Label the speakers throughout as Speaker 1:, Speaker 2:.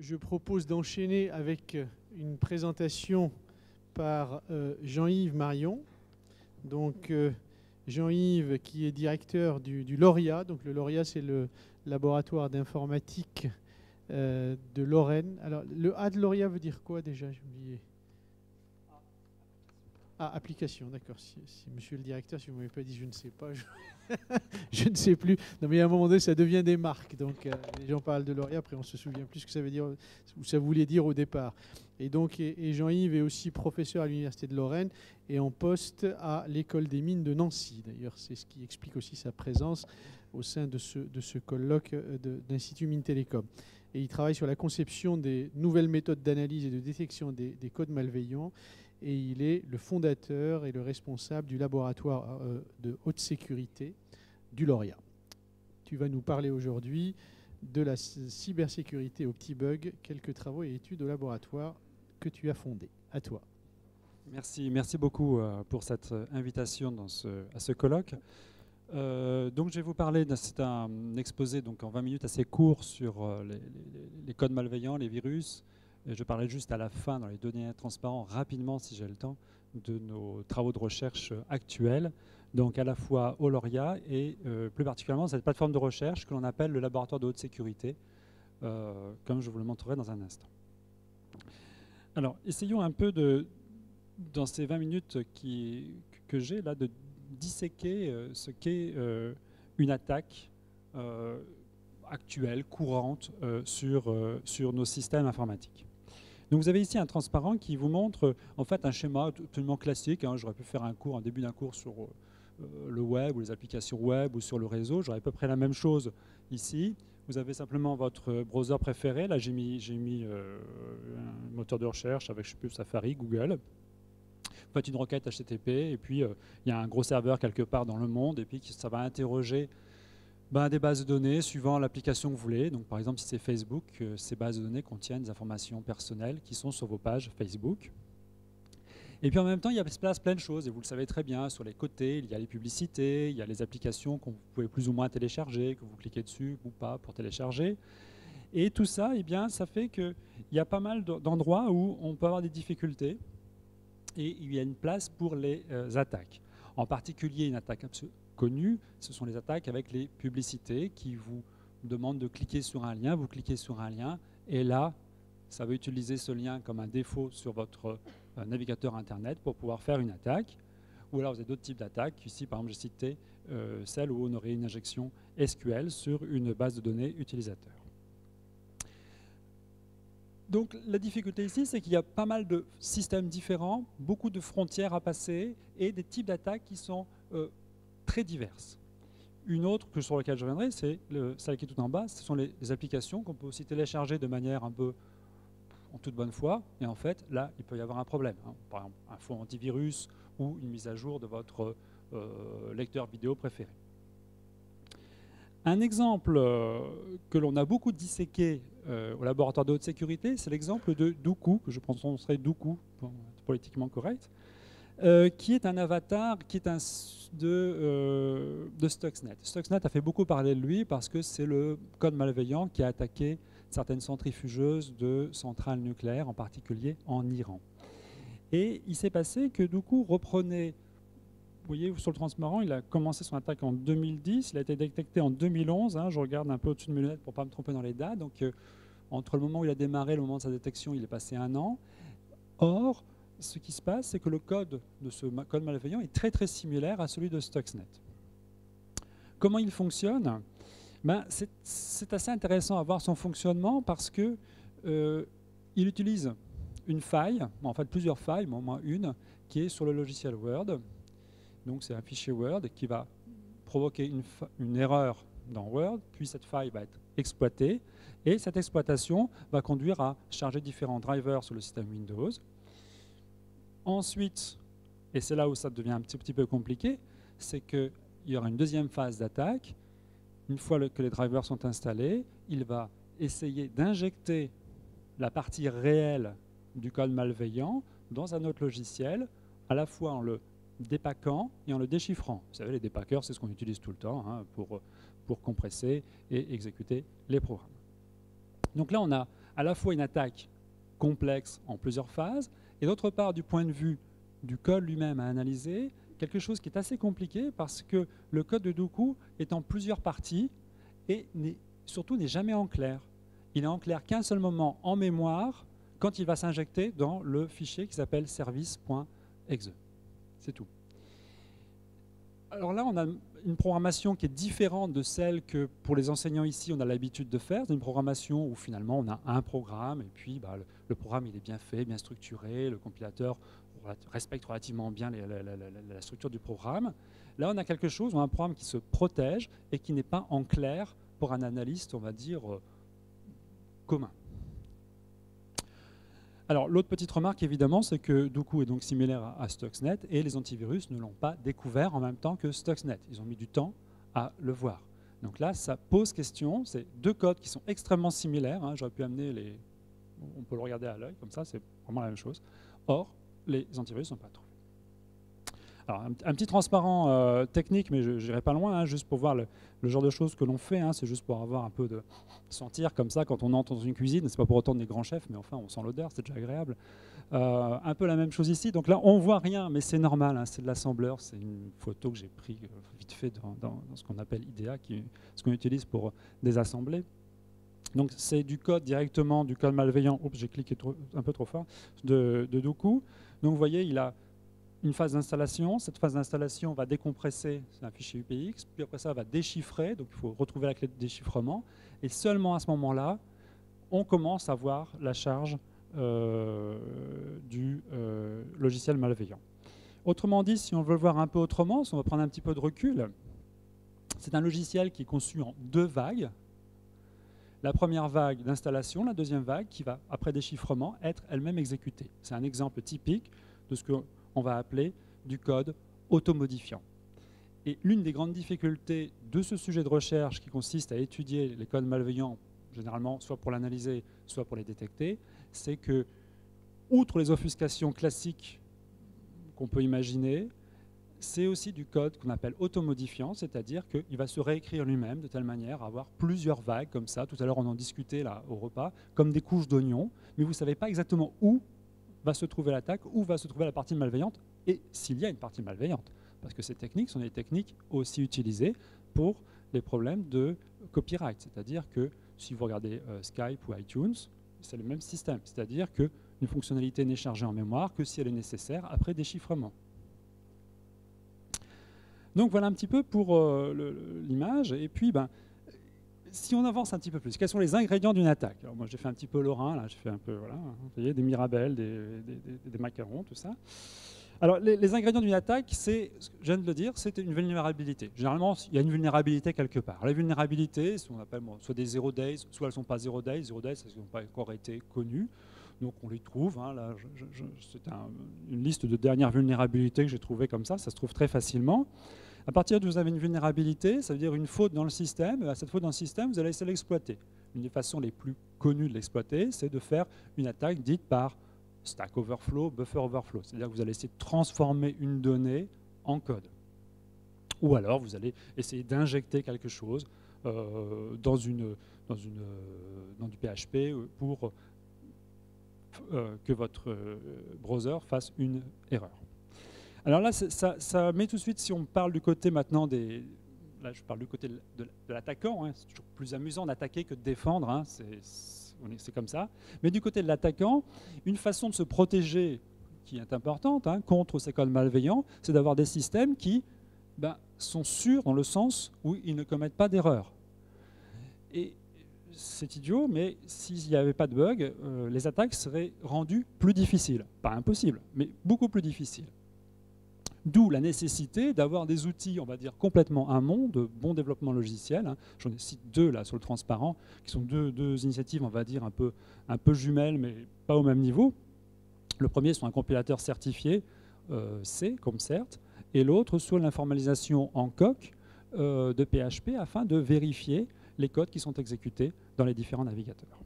Speaker 1: je propose d'enchaîner avec une présentation par Jean-Yves Marion. Donc Jean-Yves qui est directeur du Lauria. Donc le Lauria, c'est le laboratoire d'informatique de Lorraine. Alors le A de Lauria veut dire quoi déjà? J'ai oublié. Ah, application, d'accord. Si monsieur le directeur, si vous ne m'avez pas dit, je ne sais pas, je ne sais plus. Non, mais à un moment donné, ça devient des marques. Donc, les gens parlent de Lauria, après, on se souvient plus ce que ça veut dire, ou ça voulait dire au départ. Et donc, Jean-Yves est aussi professeur à l'Université de Lorraine et en poste à l'École des mines de Nancy. D'ailleurs, c'est ce qui explique aussi sa présence au sein de ce colloque d'Institut Mines Télécom. Et il travaille sur la conception des nouvelles méthodes d'analyse et de détection des codes malveillants. Et il est le fondateur et le responsable du laboratoire de haute sécurité du Lauria. Tu vas nous parler aujourd'hui de la cybersécurité aux petits bugs, quelques travaux et études au laboratoire que tu as fondé. À toi.
Speaker 2: Merci beaucoup pour cette invitation à ce colloque. Donc je vais vous parler, c'est un exposé donc en 20 minutes assez court sur les codes malveillants, les virus. Et je parlerai juste à la fin, dans les données transparents, rapidement si j'ai le temps, de nos travaux de recherche actuels, donc à la fois au Lauria et plus particulièrement cette plateforme de recherche que l'on appelle le laboratoire de haute sécurité, comme je vous le montrerai dans un instant. Alors, essayons un peu dans ces 20 minutes que j'ai là, de disséquer ce qu'est une attaque actuelle, courante, sur nos systèmes informatiques. Donc vous avez ici un transparent qui vous montre en fait un schéma totalement classique. J'aurais pu faire un début d'un cours sur le web ou les applications web ou sur le réseau. J'aurais à peu près la même chose ici. Vous avez simplement votre browser préféré. Là, j'ai mis un moteur de recherche avec, je sais plus, Safari, Google. Vous faites une requête HTTP et puis il y a un gros serveur quelque part dans le monde et puis ça va interroger des bases de données suivant l'application que vous voulez. Donc, par exemple, si c'est Facebook, ces bases de données contiennent des informations personnelles qui sont sur vos pages Facebook. Et puis en même temps, il y a plein de choses, et vous le savez très bien, sur les côtés, il y a les publicités, il y a les applications que vous pouvez plus ou moins télécharger, que vous cliquez dessus ou pas pour télécharger. Et tout ça, eh bien, ça fait qu'il y a pas mal d'endroits où on peut avoir des difficultés, et il y a une place pour les attaques. En particulier, une attaque connue, ce sont les attaques avec les publicités qui vous demandent de cliquer sur un lien, vous cliquez sur un lien, et là, ça va utiliser ce lien comme un défaut sur votre navigateur Internet pour pouvoir faire une attaque. Ou alors vous avez d'autres types d'attaques. Ici, par exemple, j'ai cité celle où on aurait une injection SQL sur une base de données utilisateur. Donc la difficulté ici, c'est qu'il y a pas mal de systèmes différents, beaucoup de frontières à passer et des types d'attaques qui sont très diverses. Une autre sur laquelle je reviendrai, c'est celle qui est tout en bas, ce sont les applications qu'on peut aussi télécharger de manière un peu en toute bonne foi, et en fait, là, il peut y avoir un problème. Par exemple, un faux antivirus ou une mise à jour de votre lecteur vidéo préféré. Un exemple que l'on a beaucoup disséqué au laboratoire de haute sécurité, c'est l'exemple de Doukou, que je prononcerai Doukou, pour être politiquement correct, qui est un avatar qui est de Stuxnet. Stuxnet a fait beaucoup parler de lui parce que c'est le code malveillant qui a attaqué certaines centrifugeuses de centrales nucléaires, en particulier en Iran. Et il s'est passé que Doukou reprenait, vous voyez sur le transparent, il a commencé son attaque en 2010, il a été détecté en 2011, je regarde un peu au-dessus de mes lunettes pour ne pas me tromper dans les dates, donc entre le moment où il a démarré et le moment de sa détection, il est passé 1 an. Or, ce qui se passe, c'est que le code de ce code malveillant est très très similaire à celui de Stuxnet. Comment il fonctionne ? C'est assez intéressant à voir son fonctionnement parce que il utilise une faille, en fait plusieurs failles, mais au moins une, qui est sur le logiciel Word. Donc c'est un fichier Word qui va provoquer une erreur dans Word, puis cette faille va être exploitée, et cette exploitation va conduire à charger différents drivers sur le système Windows. Ensuite, et c'est là où ça devient un petit peu compliqué, c'est qu'il y aura une deuxième phase d'attaque. Une fois que les drivers sont installés, il va essayer d'injecter la partie réelle du code malveillant dans un autre logiciel, à la fois en le dépaquant et en le déchiffrant. Vous savez, les dépackers, c'est ce qu'on utilise tout le temps pour compresser et exécuter les programmes. Donc là, on a à la fois une attaque complexe en plusieurs phases, et d'autre part, du point de vue du code lui-même à analyser, quelque chose qui est assez compliqué parce que le code de Doukou est en plusieurs parties et surtout n'est jamais en clair. Il est en clair qu'un seul moment en mémoire quand il va s'injecter dans le fichier qui s'appelle service.exe. C'est tout. Alors là, on a une programmation qui est différente de celle que pour les enseignants ici, on a l'habitude de faire. C'est une programmation où finalement on a un programme et puis le programme il est bien fait, bien structuré, le compilateur respecte relativement bien la structure du programme. Là, on a quelque chose, on a un programme qui se protège et qui n'est pas en clair pour un analyste, on va dire, commun. Alors, l'autre petite remarque, évidemment, c'est que Doukou est donc similaire à Stuxnet et les antivirus ne l'ont pas découvert en même temps que Stuxnet. Ils ont mis du temps à le voir. Donc là, ça pose question. C'est deux codes qui sont extrêmement similaires. Hein. J'aurais pu amener on peut le regarder à l'œil, comme ça, c'est vraiment la même chose. Or, les antivirus ne sont pas trouvés. Alors, un petit transparent technique, mais je n'irai pas loin, hein, juste pour voir le genre de choses que l'on fait. Hein, c'est juste pour avoir un peu de sentir comme ça quand on entre dans une cuisine. C'est pas pour autant des grands chefs, mais enfin, on sent l'odeur, c'est déjà agréable. Un peu la même chose ici. Donc là, on voit rien, mais c'est normal. Hein, c'est de l'assembleur. C'est une photo que j'ai prise vite fait dans ce qu'on appelle IDEA, ce qu'on utilise pour désassembler. Donc c'est du code directement, du code malveillant. Oups, j'ai cliqué un peu trop fort, de Doukou. Donc vous voyez, il a une phase d'installation. Cette phase d'installation va décompresser, c'est un fichier UPX, puis après ça va déchiffrer, donc il faut retrouver la clé de déchiffrement. Et seulement à ce moment-là, on commence à voir la charge du logiciel malveillant. Autrement dit, si on veut le voir un peu autrement, si on va prendre un petit peu de recul, c'est un logiciel qui est conçu en deux vagues. La première vague d'installation, la deuxième vague qui va, après déchiffrement, être elle-même exécutée. C'est un exemple typique de ce qu'on va appeler du code automodifiant. Et l'une des grandes difficultés de ce sujet de recherche qui consiste à étudier les codes malveillants, généralement soit pour l'analyser, soit pour les détecter, c'est que, outre les offuscations classiques qu'on peut imaginer, c'est aussi du code qu'on appelle automodifiant, c'est-à-dire qu'il va se réécrire lui-même de telle manière à avoir plusieurs vagues comme ça. Tout à l'heure, on en discutait là au repas, comme des couches d'oignons, mais vous ne savez pas exactement où va se trouver l'attaque, où va se trouver la partie malveillante, et s'il y a une partie malveillante. Parce que ces techniques sont des techniques aussi utilisées pour les problèmes de copyright. C'est-à-dire que si vous regardez Skype ou iTunes, c'est le même système. C'est-à-dire qu'une fonctionnalité n'est chargée en mémoire que si elle est nécessaire après déchiffrement. Donc voilà un petit peu pour l'image. Et puis, si on avance un petit peu plus, quels sont les ingrédients d'une attaque? Alors moi, j'ai fait un petit peu lorrain, là, j'ai fait un peu, voilà, vous voyez, des mirabelles, des macarons, tout ça. Alors, les ingrédients d'une attaque, c'est, je viens de le dire, c'est une vulnérabilité. Généralement, il y a une vulnérabilité quelque part. Les vulnérabilités, on appelle soit des zero days, soit elles ne sont pas zero days. Zero days, elles n'ont pas encore été connues. Donc on les trouve. Hein, là, c'est une liste de dernières vulnérabilités que j'ai trouvées comme ça. Ça se trouve très facilement. À partir de vous avez une vulnérabilité, ça veut dire une faute dans le système. À cette faute dans le système, vous allez essayer de l'exploiter. Une des façons les plus connues de l'exploiter, c'est de faire une attaque dite par Stack Overflow, Buffer Overflow. C'est-à-dire que vous allez essayer de transformer une donnée en code. Ou alors, vous allez essayer d'injecter quelque chose dans du PHP pour que votre browser fasse une erreur. Alors là, ça met tout de suite, si on parle du côté maintenant là, je parle du côté de l'attaquant, hein, c'est toujours plus amusant d'attaquer que de défendre, hein, c'est comme ça. Mais du côté de l'attaquant, une façon de se protéger qui est importante hein, contre ces codes malveillants, c'est d'avoir des systèmes qui sont sûrs dans le sens où ils ne commettent pas d'erreur. Et c'est idiot, mais s'il n'y avait pas de bug, les attaques seraient rendues plus difficiles. Pas impossibles, mais beaucoup plus difficiles. D'où la nécessité d'avoir des outils, on va dire, complètement amont, de bon développement logiciel. Hein. J'en cite deux là sur le transparent, qui sont deux initiatives, on va dire, un peu jumelles, mais pas au même niveau. Le premier sur un compilateur certifié, C, comme CERT, et l'autre sur l'informalisation en coq de PHP, afin de vérifier les codes qui sont exécutés dans les différents navigateurs.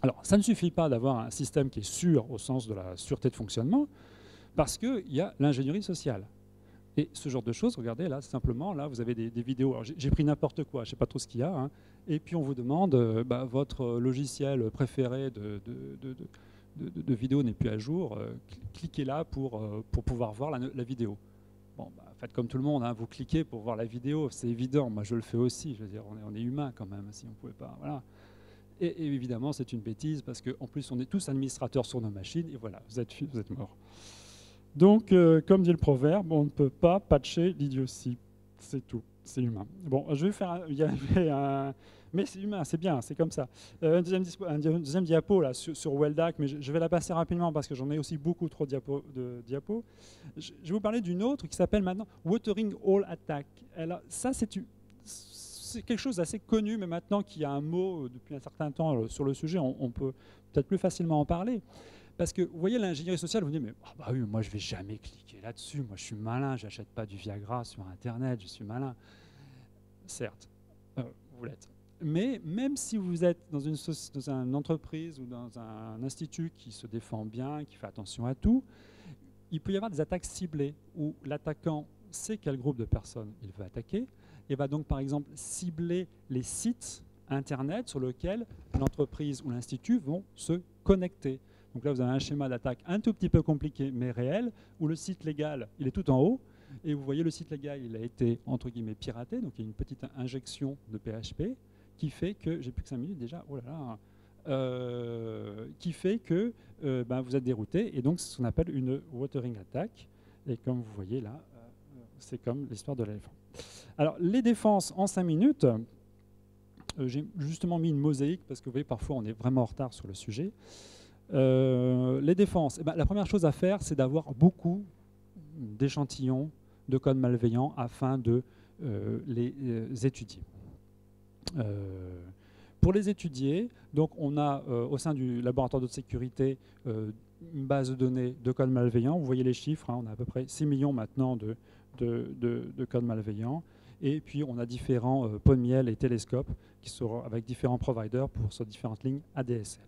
Speaker 2: Alors, ça ne suffit pas d'avoir un système qui est sûr au sens de la sûreté de fonctionnement, parce qu'il y a l'ingénierie sociale. Et ce genre de choses, regardez là, simplement, là, vous avez des vidéos. J'ai pris n'importe quoi, je ne sais pas trop ce qu'il y a. Hein. Et puis on vous demande, votre logiciel préféré de vidéo n'est plus à jour. Cliquez là pour pouvoir voir la vidéo. Bon, faites comme tout le monde, hein, vous cliquez pour voir la vidéo, c'est évident. Moi, je le fais aussi. Je veux dire, on est humain quand même, si on ne pouvait pas. Voilà. Et évidemment, c'est une bêtise parce qu'en plus, on est tous administrateurs sur nos machines. Et voilà, vous êtes morts. Donc, comme dit le proverbe, on ne peut pas patcher l'idiotie. C'est tout, c'est humain. Bon, je vais faire mais c'est humain, c'est bien, c'est comme ça. Un deuxième diapo là, sur WellDAC, mais je vais la passer rapidement parce que j'en ai aussi beaucoup trop de diapos. Je vais vous parler d'une autre qui s'appelle maintenant Watering Hole Attack. Alors, ça, c'est quelque chose d'assez connu, mais maintenant qu'il y a un mot depuis un certain temps sur le sujet, on peut peut-être plus facilement en parler. Parce que, vous voyez, l'ingénierie sociale, vous dites, mais oui, moi, je ne vais jamais cliquer là-dessus. Moi, je suis malin, je n'achète pas du Viagra sur Internet, je suis malin. Certes, vous l'êtes. Mais même si vous êtes dans une entreprise ou dans un institut qui se défend bien, qui fait attention à tout, il peut y avoir des attaques ciblées où l'attaquant sait quel groupe de personnes il veut attaquer et va donc, par exemple, cibler les sites Internet sur lesquels l'entreprise ou l'institut vont se connecter. Donc là, vous avez un schéma d'attaque un tout petit peu compliqué, mais réel, où le site légal, il est tout en haut. Et vous voyez, le site légal, il a été, entre guillemets, piraté. Donc il y a une petite injection de PHP qui fait que, j'ai plus que 5 minutes déjà, oh là là, qui fait que vous êtes dérouté. Et donc, c'est ce qu'on appelle une watering attack. Et comme vous voyez là, c'est comme l'histoire de l'éléphant. Alors, les défenses en 5 minutes, j'ai justement mis une mosaïque parce que vous voyez, parfois, on est vraiment en retard sur le sujet. Les défenses, la première chose à faire, c'est d'avoir beaucoup d'échantillons de code malveillant afin de les étudier. Pour les étudier, donc on a au sein du laboratoire de sécurité une base de données de code malveillant. Vous voyez les chiffres, hein, on a à peu près 6 millions maintenant de code malveillant. Et puis on a différents pots de miel et télescopes qui seront avec différents providers pour sur différentes lignes ADSL.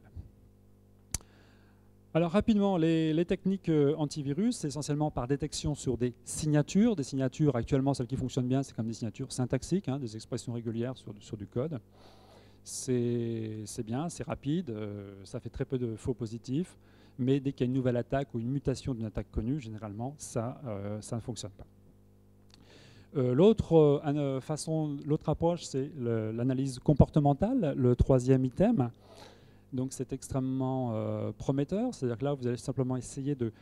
Speaker 2: Alors rapidement, les techniques antivirus, c'est essentiellement par détection sur des signatures. Des signatures, actuellement, celles qui fonctionnent bien, c'est comme des signatures syntaxiques, hein, des expressions régulières sur du code. C'est bien, c'est rapide, ça fait très peu de faux positifs, mais dès qu'il y a une nouvelle attaque ou une mutation d'une attaque connue, généralement, ça ne fonctionne pas. L'autre approche, c'est l'analyse comportementale, le troisième item. Donc c'est extrêmement prometteur, c'est-à-dire que là, vous allez simplement essayer de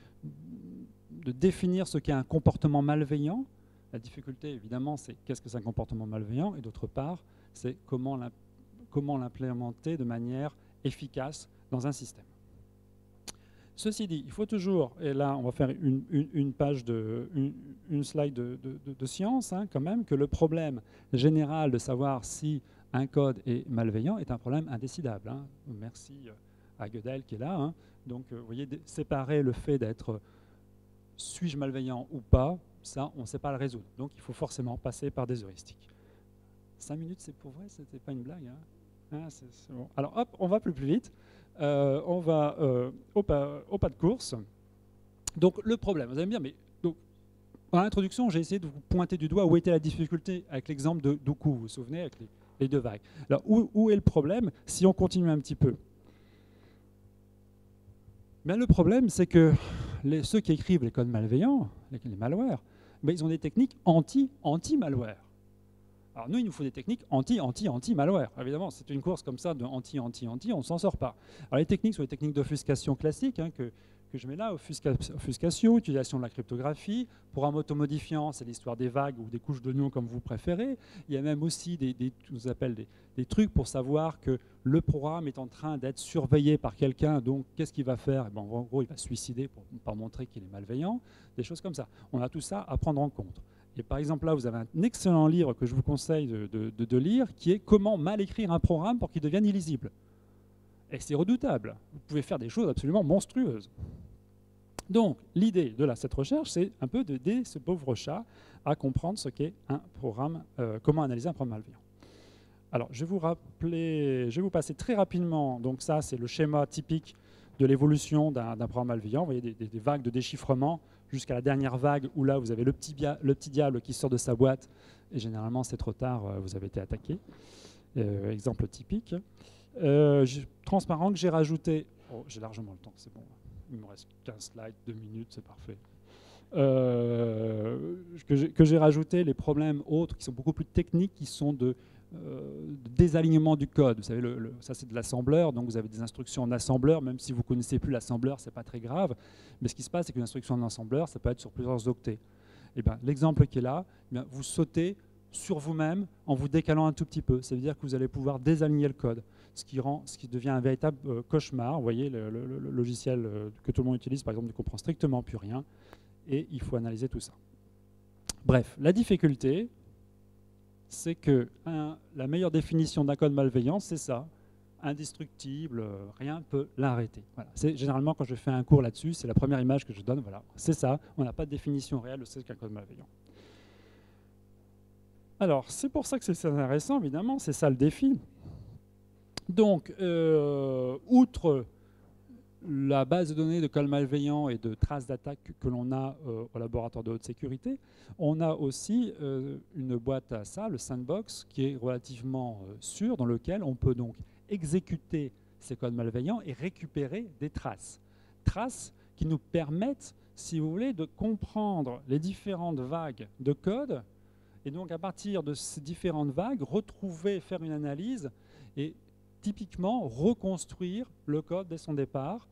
Speaker 2: définir ce qu'est un comportement malveillant. La difficulté, évidemment, c'est qu'est-ce que c'est un comportement malveillant, et d'autre part, c'est comment l'implémenter de manière efficace dans un système. Ceci dit, il faut toujours, et là on va faire une page une slide de science, hein, quand même, que le problème général de savoir si un code est malveillant est un problème indécidable. Hein. Merci à Gödel qui est là. Hein. Donc, vous voyez, séparer le fait d'être suis-je malveillant ou pas, ça, on ne sait pas le résoudre. Donc, il faut forcément passer par des heuristiques. 5 minutes, c'est pour vrai, c'était pas une blague. Hein. Ah, c'est bon. Alors, hop, on va plus vite. On va au pas de course. Donc, le problème, vous allez me dire, mais donc, en introduction, j'ai essayé de vous pointer du doigt où était la difficulté avec l'exemple de Doukou, vous vous souvenez, avec les deux vagues. Alors, où est le problème si on continue un petit peu? Bien, le problème, c'est que ceux qui écrivent les codes malveillants, les malwares, ben, ils ont des techniques anti-malware. Alors nous, il nous faut des techniques anti-malware. Évidemment, c'est une course comme ça de anti, on ne s'en sort pas. Alors les techniques sont les techniques d'offuscation classiques, hein, que je mets là, offuscation, utilisation de la cryptographie. Programme automodifiant, c'est l'histoire des vagues ou des couches d'oignons comme vous préférez. Il y a même aussi des trucs pour savoir que le programme est en train d'être surveillé par quelqu'un, donc qu'est-ce qu'il va faire? Et ben, en gros, il va se suicider pour montrer qu'il est malveillant, des choses comme ça. On a tout ça à prendre en compte. Et par exemple, là, vous avez un excellent livre que je vous conseille de lire, qui est « Comment mal écrire un programme pour qu'il devienne illisible ». Et c'est redoutable. Vous pouvez faire des choses absolument monstrueuses. Donc, l'idée de cette recherche, c'est un peu d'aider ce pauvre chat à comprendre ce qu'est un programme, comment analyser un programme malveillant. Alors, je vais vous passer très rapidement. Donc ça, c'est le schéma typique de l'évolution d'un programme malveillant. Vous voyez des vagues de déchiffrement. jusqu'à la dernière vague où là vous avez le petit diable qui sort de sa boîte et généralement c'est trop tard, vous avez été attaqué. Exemple typique. Transparent que j'ai rajouté, oh, j'ai largement le temps, c'est bon, il me reste 15 slides, 2 minutes, c'est parfait. Que j'ai rajouté les problèmes autres qui sont beaucoup plus techniques, qui sont de désalignement du code. Vous savez, ça c'est de l'assembleur, donc vous avez des instructions en assembleur, même si vous ne connaissez plus l'assembleur, c'est pas très grave. Mais ce qui se passe, c'est qu'une instruction en assembleur, ça peut être sur plusieurs octets. Et bien, l'exemple qui est là, vous sautez sur vous-même en vous décalant un tout petit peu. Ça veut dire que vous allez pouvoir désaligner le code, ce qui devient un véritable cauchemar. Vous voyez, le logiciel que tout le monde utilise, par exemple, ne comprend strictement plus rien, et il faut analyser tout ça. Bref, la difficulté, c'est que la meilleure définition d'un code malveillant, c'est ça, indestructible, rien ne peut l'arrêter. Voilà. C'est généralement quand je fais un cours là-dessus, c'est la première image que je donne, voilà, c'est ça, on n'a pas de définition réelle de ce qu'est un code malveillant. Alors, c'est pour ça que c'est intéressant, évidemment, c'est ça le défi. Donc, outre la base de données de code malveillant et de traces d'attaque que l'on a au laboratoire de haute sécurité, on a aussi une boîte à ça, le sandbox, qui est relativement sûr, dans lequel on peut donc exécuter ces codes malveillants et récupérer des traces. Traces qui nous permettent, si vous voulez, de comprendre les différentes vagues de code, et donc à partir de ces différentes vagues, retrouver, faire une analyse et typiquement reconstruire le code dès son départ,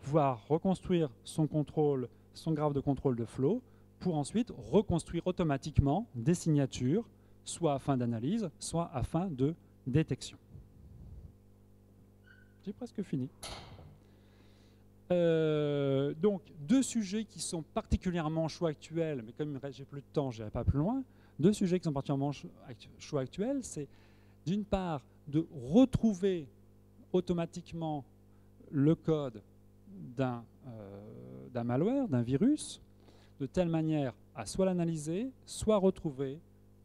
Speaker 2: voire reconstruire son contrôle, son graphe de contrôle de flow, pour ensuite reconstruire automatiquement des signatures, soit à fin d'analyse, soit à fin de détection. J'ai presque fini. Donc, deux sujets qui sont particulièrement chauds actuels, mais comme j'ai plus de temps, je n'irai pas plus loin. Deux sujets qui sont particulièrement chauds actuels, c'est d'une part de retrouver automatiquement le code d'un malware, d'un virus, de telle manière à soit l'analyser, soit retrouver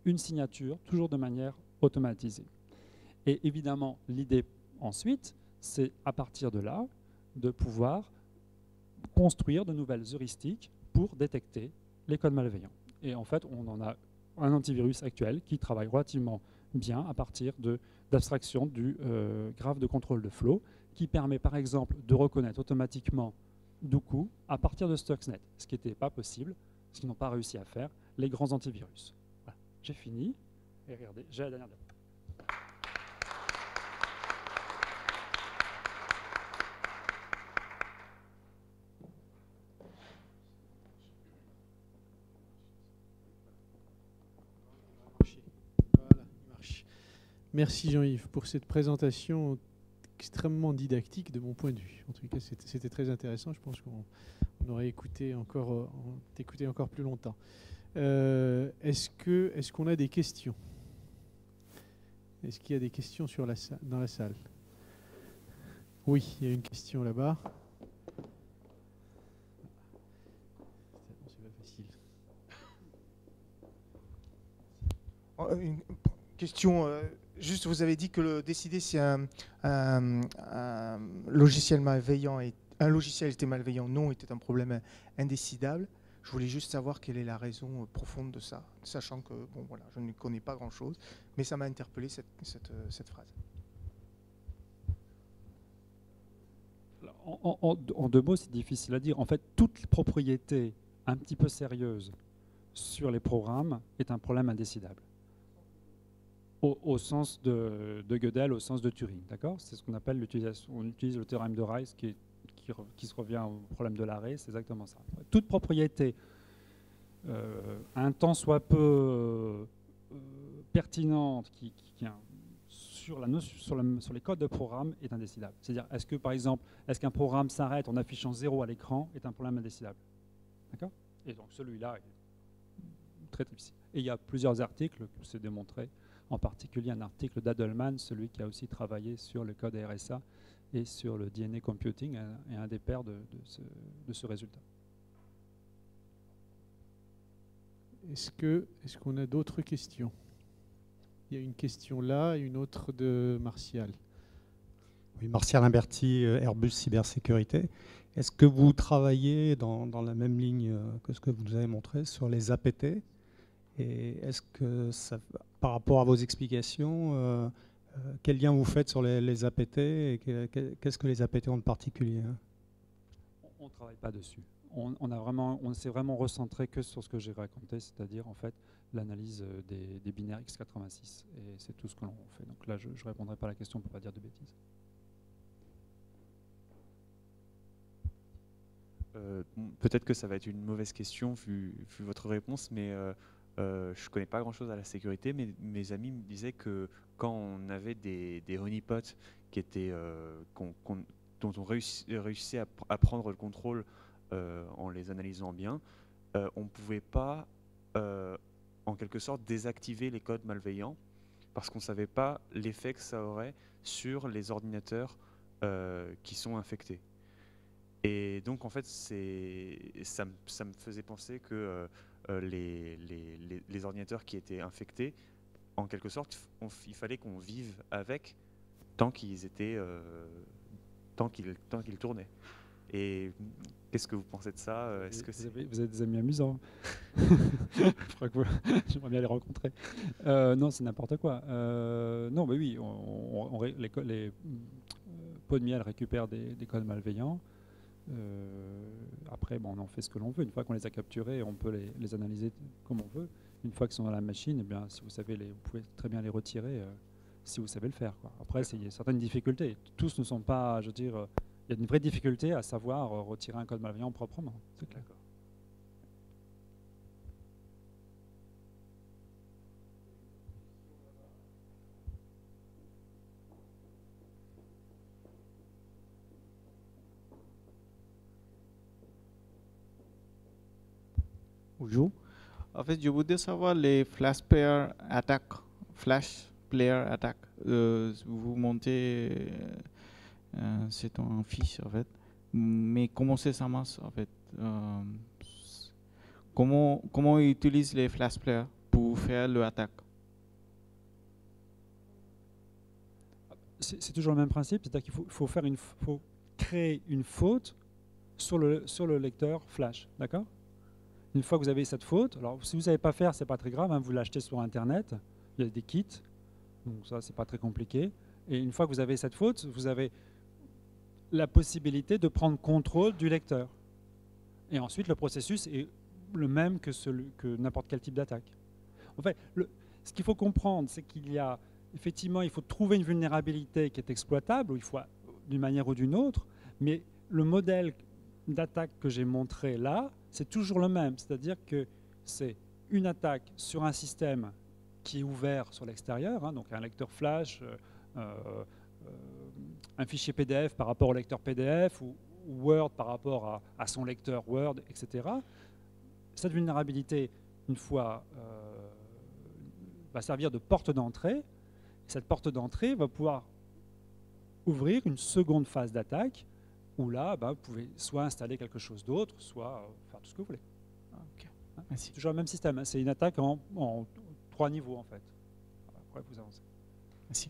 Speaker 2: une signature, toujours de manière automatisée. Et évidemment, l'idée ensuite, c'est à partir de là, de pouvoir construire de nouvelles heuristiques pour détecter les codes malveillants. Et en fait, on en a un antivirus actuel qui travaille relativement bien à partir d'abstraction du graphe de contrôle de flow, qui permet par exemple de reconnaître automatiquement Dooku à partir de Stuxnet, ce qui n'était pas possible, ce qu'ils n'ont pas réussi à faire, les grands antivirus. Voilà. J'ai fini, et regardez, j'ai la dernière diapo.
Speaker 1: Merci Jean-Yves pour cette présentation extrêmement didactique de mon point de vue. En tout cas, c'était très intéressant. Je pense qu'on aurait écouté encore plus longtemps. Est-ce qu'on a des questions? Est-ce qu'il y a des questions dans la salle? Oui, il y a une question là-bas. C'est pas facile.
Speaker 3: Une question, juste vous avez dit que décider si un logiciel malveillant un logiciel était malveillant, non, était un problème indécidable. Je voulais juste savoir quelle est la raison profonde de ça, sachant que bon voilà, je ne connais pas grand-chose, mais ça m'a interpellé cette phrase.
Speaker 2: En deux mots, c'est difficile à dire. En fait, toute propriété un petit peu sérieuse sur les programmes est un problème indécidable. Au sens de Gödel, au sens de Turing, d'accord? C'est ce qu'on appelle l'utilisation. On utilise le théorème de Rice qui se revient au problème de l'arrêt, c'est exactement ça. Toute propriété, un tant soit peu pertinente, sur les codes de programme est indécidable. C'est-à-dire, est-ce que par exemple, est-ce qu'un programme s'arrête en affichant 0 à l'écran est un problème indécidable, d'accord? Et donc celui-là est très difficile. Et il y a plusieurs articles que c'est démontré. En particulier un article d'Adelman, celui qui a aussi travaillé sur le code RSA et sur le DNA computing, est un des pairs de ce résultat.
Speaker 1: Est-ce qu'on a d'autres questions? Il y a une question là et une autre de Martial.
Speaker 4: Oui, Martial Imberti, Airbus Cybersécurité. Est-ce que vous travaillez dans la même ligne que ce que vous nous avez montré sur les APT? Et est-ce que, par rapport à vos explications, quel lien vous faites sur les APT et qu'est-ce que les APT ont de particulier?
Speaker 2: On ne travaille pas dessus. On s'est vraiment recentré que sur ce que j'ai raconté, c'est-à-dire en fait l'analyse des binaires x86. Et c'est tout ce que l'on fait. Donc là, je ne répondrai pas à la question pour ne pas dire de bêtises.
Speaker 5: Peut-être que ça va être une mauvaise question vu votre réponse, mais je ne connais pas grand-chose à la sécurité, mais mes amis me disaient que quand on avait des honeypots qui étaient, dont on réussissait à prendre le contrôle en les analysant bien, on ne pouvait pas, en quelque sorte, désactiver les codes malveillants parce qu'on ne savait pas l'effet que ça aurait sur les ordinateurs qui sont infectés. Et donc, en fait, ça me faisait penser que les ordinateurs qui étaient infectés, en quelque sorte, il fallait qu'on vive avec tant qu'ils étaient, tant qu'ils tournaient. Et qu'est-ce que vous pensez de ça?
Speaker 2: Vous avez des amis amusants. Je crois que j'aimerais bien les rencontrer. Non, c'est n'importe quoi. Non, mais oui, les pots de miel récupèrent des codes malveillants. Après, bon, on en fait ce que l'on veut. Une fois qu'on les a capturés, on peut les analyser comme on veut. Une fois qu'ils sont dans la machine, eh bien, si vous savez vous pouvez très bien les retirer si vous savez le faire, quoi. Après, il y a certaines difficultés. Tous ne sont pas, je veux dire, il y a une vraie difficulté à savoir retirer un code malveillant proprement. C'est clair.
Speaker 6: Bonjour. En fait, je voudrais savoir les flash player attaques. Vous montez, c'est un fiche en fait. Mais comment ça marche en fait? Comment on utilise les flash players pour faire l'attaque?
Speaker 2: C'est toujours le même principe, c'est-à-dire qu'il faut créer une faute sur le lecteur flash, d'accord? Une fois que vous avez cette faute, alors si vous ne savez pas faire, c'est pas très grave, hein, vous l'achetez sur Internet, il y a des kits, donc ça c'est pas très compliqué. Et une fois que vous avez cette faute, vous avez la possibilité de prendre contrôle du lecteur. Et ensuite, le processus est le même que n'importe quel type d'attaque. En fait, ce qu'il faut comprendre, c'est il faut trouver une vulnérabilité qui est exploitable, d'une manière ou d'une autre, mais le modèle d'attaque que j'ai montré là, c'est toujours le même, c'est-à-dire que c'est une attaque sur un système qui est ouvert sur l'extérieur, hein, donc un lecteur flash, un fichier PDF par rapport au lecteur PDF, ou Word par rapport à son lecteur Word, etc. Cette vulnérabilité, une fois, va servir de porte d'entrée. Cette porte d'entrée va pouvoir ouvrir une seconde phase d'attaque, où là, vous pouvez soit installer quelque chose d'autre, soit faire tout ce que vous voulez.
Speaker 6: Okay.
Speaker 2: C'est toujours le même système, hein. C'est une attaque en 3 niveaux, en fait. Après, vous avancez.
Speaker 6: Merci.